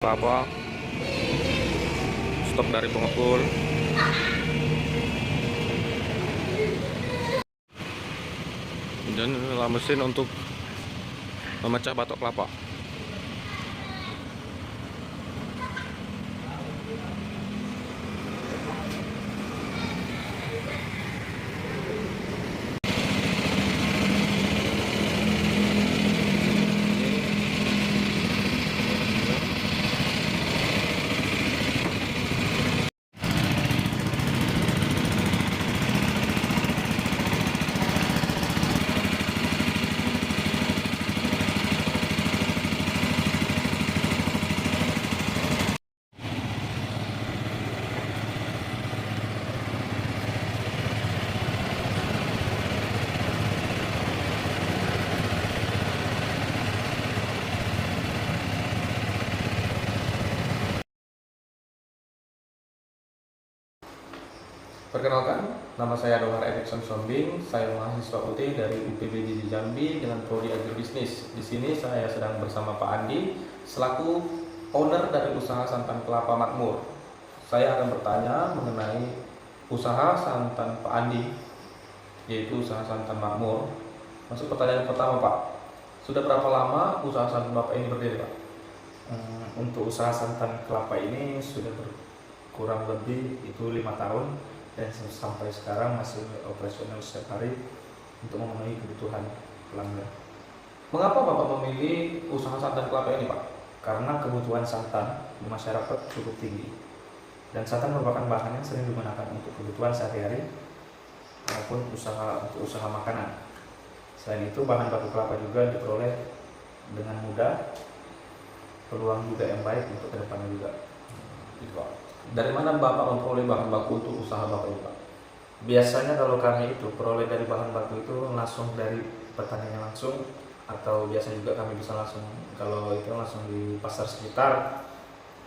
Kelapa, stok dari pengepul. Dan inilah mesin untuk memecah batok kelapa. Perkenalkan, nama saya Dohar Erikson Sombing. Saya mahasiswa UT dari UPB Jambi dengan prodi agribisnis. Di sini saya sedang bersama Pak Andi selaku owner dari usaha santan kelapa makmur. Saya akan bertanya mengenai usaha santan Pak Andi, yaitu usaha santan makmur. Masuk pertanyaan pertama, Pak. Sudah berapa lama usaha santan Bapak ini berdiri, Pak? Untuk usaha santan kelapa ini sudah kurang lebih itu 5 tahun dan sampai sekarang masih operasional setiap hari untuk memenuhi kebutuhan pelanggan. Mengapa Bapak memilih usaha santan kelapa ini, Pak? Karena kebutuhan santan di masyarakat cukup tinggi dan santan merupakan bahan yang sering digunakan untuk kebutuhan sehari-hari maupun untuk usaha makanan. Selain itu bahan baku kelapa juga diperoleh dengan mudah, peluang juga yang baik untuk kedepannya juga. Gitu, Pak. Dari mana Bapak memperoleh bahan baku untuk usaha Bapak ini, Pak? Biasanya kalau kami itu peroleh dari bahan baku itu langsung dari petaninya langsung, atau biasa juga kami bisa langsung, kalau itu langsung di pasar sekitar.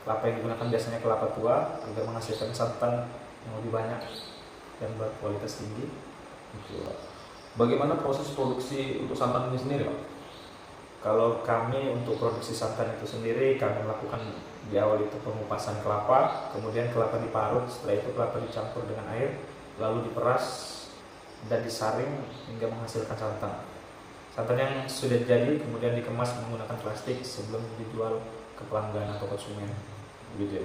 Kelapa yang digunakan biasanya kelapa tua agar menghasilkan santan yang lebih banyak dan berkualitas tinggi. Gitu, Pak. Bagaimana proses produksi untuk santan ini sendiri, Pak? Kalau kami untuk produksi santan itu sendiri, kami lakukan di awal itu pengupasan kelapa, kemudian kelapa diparut, setelah itu kelapa dicampur dengan air, lalu diperas dan disaring hingga menghasilkan santan. Santan yang sudah jadi kemudian dikemas menggunakan plastik sebelum dijual ke pelanggan atau konsumen. Gitu ya.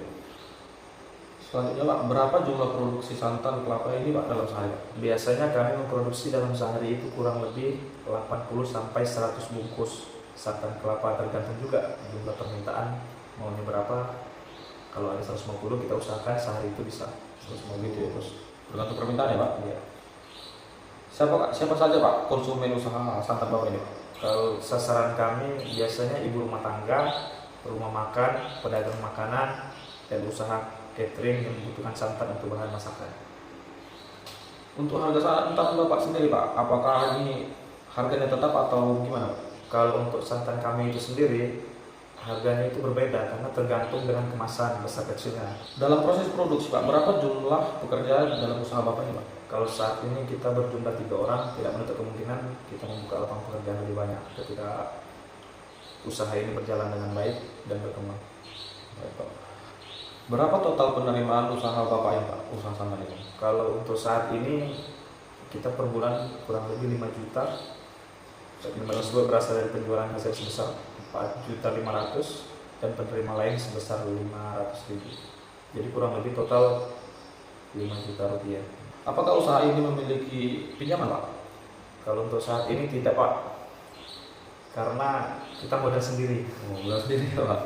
Selanjutnya, Pak, berapa jumlah produksi santan kelapa ini, Pak, dalam sehari, Pak? Biasanya kami memproduksi dalam sehari itu kurang lebih 80 sampai 100 bungkus santan kelapa, tergantung juga jumlah permintaan maunya berapa. Kalau ada 150 kita usahakan sehari itu bisa 150 Gitu ya. bungkus. Tergantung permintaan ya, Pak? Iya. Siapa saja, Pak, konsumen usaha santan Bapak ini, Pak? Kalau sasaran kami biasanya ibu rumah tangga, rumah makan, pedagang makanan, dan usaha catering yang membutuhkan santan untuk bahan masakan. Untuk harga santan Bapak sendiri, Pak, apakah ini harganya tetap atau gimana, Pak? Kalau untuk santan kami itu sendiri, harganya itu berbeda karena tergantung dengan kemasan besar kecilnya. Dalam proses produksi, Pak, berapa jumlah pekerja dalam usaha Bapak ini, Pak? Kalau saat ini kita berjumlah 3 orang, tidak menutup kemungkinan kita membuka lapangan pekerjaan lebih banyak ketika usaha ini berjalan dengan baik dan berkembang. Baik, Pak. Berapa total penerimaan usaha Bapak ini, Pak, usaha santan ini? Kalau untuk saat ini kita per bulan kurang lebih 5 juta. 5 tersebut berasal dari penjualan hasil sebesar 4.500.000 dan penerima lain sebesar 500.000. Jadi kurang lebih total 5 juta rupiah. Apakah usaha ini memiliki pinjaman, Pak? Kalau untuk saat ini tidak, Pak, karena kita modal sendiri. Modal sendiri, Pak.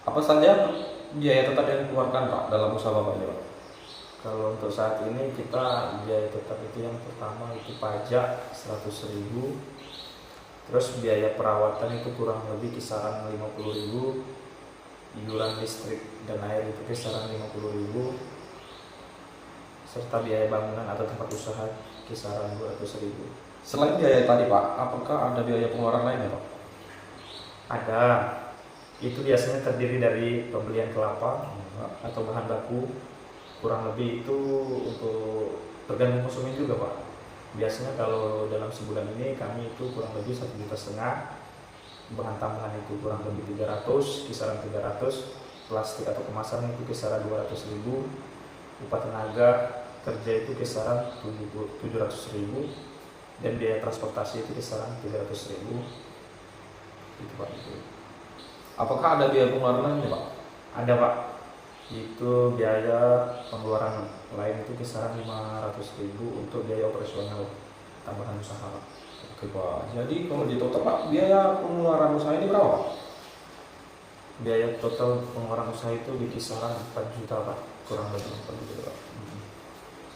Apa saja biaya tetap yang dikeluarkan, Pak, dalam usaha Bapak ini, Pak? Kalau untuk saat ini kita biaya tetap itu yang pertama itu pajak 100.000, terus biaya perawatan itu kurang lebih kisaran 50.000, iuran listrik dan air itu kisaran 50.000, serta biaya bangunan atau tempat usaha kisaran 200.000. Selain biaya tadi, Pak, apakah ada biaya pengeluaran lainnya, Pak? Ada, itu biasanya terdiri dari pembelian kelapa atau bahan baku, kurang lebih itu untuk tergantung konsumen juga, Pak. Biasanya kalau dalam sebulan ini kami itu kurang lebih 1,5 juta bahan tambahan itu kurang lebih 300, kisaran 300, plastik atau kemasan itu kisaran 200.000, upah tenaga kerja itu kisaran 700.000, dan biaya transportasi itu kisaran 300.000. Itu Pak. Apakah ada biaya pengeluaran lainnya Pak? Ada Pak, itu biaya pengeluaran lain itu kisaran 500.000 untuk biaya operasional tambahan usaha Pak. Oke Pak, jadi kalau di total Pak, biaya pengeluaran usaha ini berapa Pak? Biaya total pengeluaran usaha itu di kisaran 4 juta Pak, kurang lebih 4 juta Pak.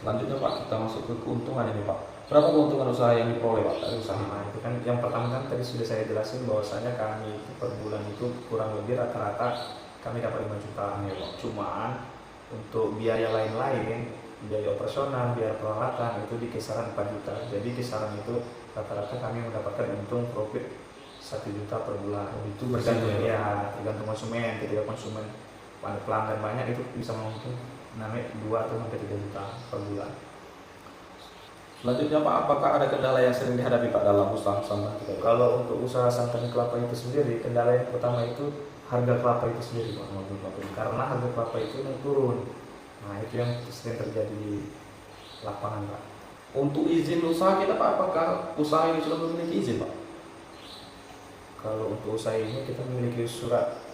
Selanjutnya Pak, kita masuk ke keuntungan ini Pak. Berapa keuntungan usaha yang diperoleh Pak dari usaha ini? Nah itu kan yang pertama kan tadi sudah saya jelasin bahwasanya kami itu per bulan itu kurang lebih rata-rata kami dapat 5 juta ya Pak. Cuman untuk biaya lain-lain, biaya operasional, biaya peralatan itu di kisaran 4 juta. Jadi kisaran itu rata-rata kami mendapatkan untung profit 1 juta per bulan. Itu Tergantung bersihnya ya, tergantung konsumen. Ketika konsumen pelanggan banyak itu bisa mungkin naik 2 atau sampai 3 juta per bulan. Selanjutnya Pak, apakah ada kendala yang sering dihadapi Pak dalam usaha santan kita? Kalau untuk usaha santan kelapa itu sendiri, kendala yang pertama itu harga kelapa itu sendiri Pak. Karena harga kelapa itu naik turun. Nah itu yang sering terjadi di lapangan Pak. Untuk izin usaha kita Pak, apakah usaha ini sudah memiliki izin Pak? Kalau untuk usaha ini kita memiliki surat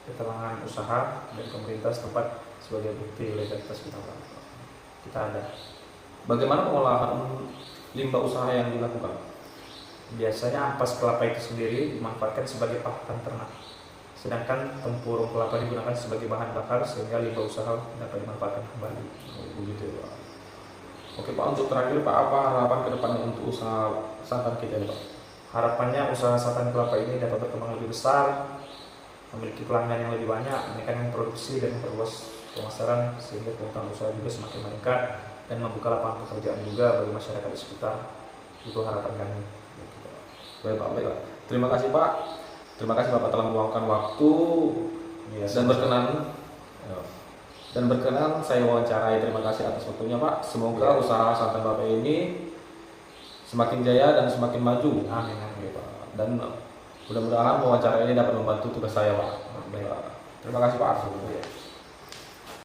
keterangan usaha dari pemerintah setempat sebagai bukti legalitas kita Pak. Kita ada. Bagaimana pengolahan limbah usaha yang dilakukan? Biasanya ampas kelapa itu sendiri dimanfaatkan sebagai pakan ternak. Sedangkan tempurung kelapa digunakan sebagai bahan bakar sehingga limbah usaha dapat dimanfaatkan kembali. Begitu ya Pak. Oke Pak, untuk terakhir Pak, apa harapan ke depannya untuk usaha santan kita ini Pak? Harapannya usaha santan kelapa ini dapat berkembang lebih besar, memiliki pelanggan yang lebih banyak, meningkatkan produksi dan memperluas pemasaran sehingga keuntungan usaha juga semakin meningkat dan membuka lapangan pekerjaan juga bagi masyarakat di sekitar. Itu harapan kami. Baik Pak, baik Pak. Terima kasih Pak. Terima kasih Bapak telah meluangkan waktu Ya, dan berkenan saya wawancarai. Terima kasih atas waktunya Pak. Semoga usaha santan Bapak ini semakin jaya dan semakin maju. Amin, amin. Pak. Dan mudah-mudahan wawancara ini dapat membantu tugas saya Pak. Terima kasih Pak.